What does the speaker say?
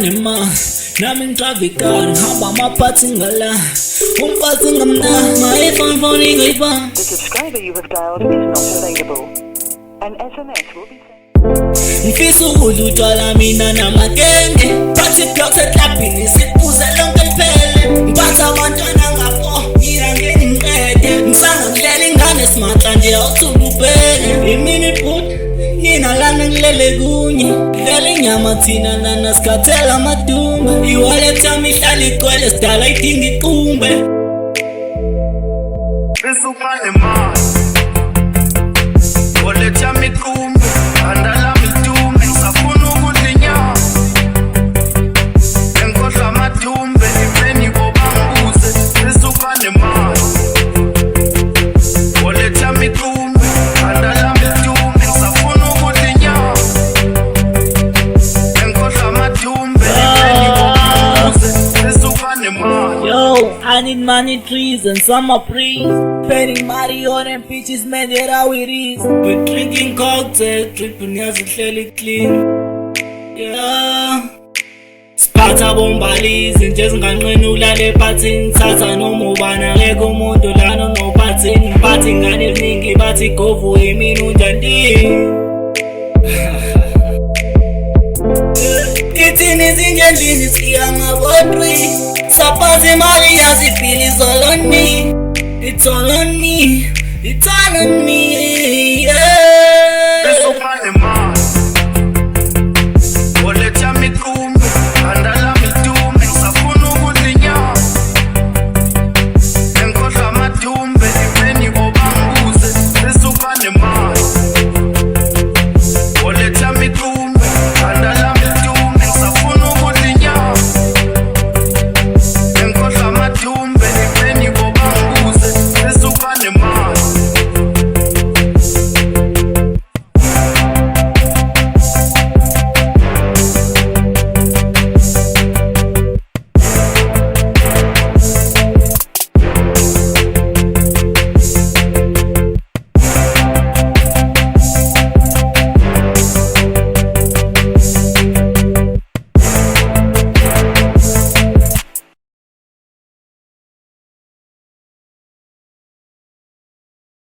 nima nami ngitrafikari ngihamba amaphathi ngala umphathi ngamna phone ingayibanga. The subscriber you have dialed is not available. An SMS will be sent. Ngifisa ukudla utshwala mina namakenge Party blocks eklabhini siphuze lonke liphele Ngiphatha abantwana ngapho mina ngeni ngiqede Ngisanga ngidlela ingane simatla nje awuthula ubheke Imini bhuti nina lana ngilele kunye Ngidlela inyama thina nana sikhathela amadumba I-wallet yami ihlala igcwele sidala idinga iqumbe Isukane mali wallet yami iqumbe andala midumbe ngisafuna ukudla inyama enkodla amadumbe imeni bobangibuze isukane mali wallet yami iqumbe andala midumbe ngisafuna ukudla inyama enkodla amadumbe imeni bobangibuze isukane mali. Yo, I need money trees and summer breeze Spending money on them bitches, man, that's how it is We're drinking cocktail, tripping yazihleli clean Yeah Siphatha bombalizi nje zinganqeni ulale ephathini Thatha noma ubani akekho umuntu lana onophathini Ngiphatha ingane eziningi bathi govu yimini unjani Ithini ezingendlini siya ngabotri Saphaza imali yazibhili it's all on me It's all on me, it's all on me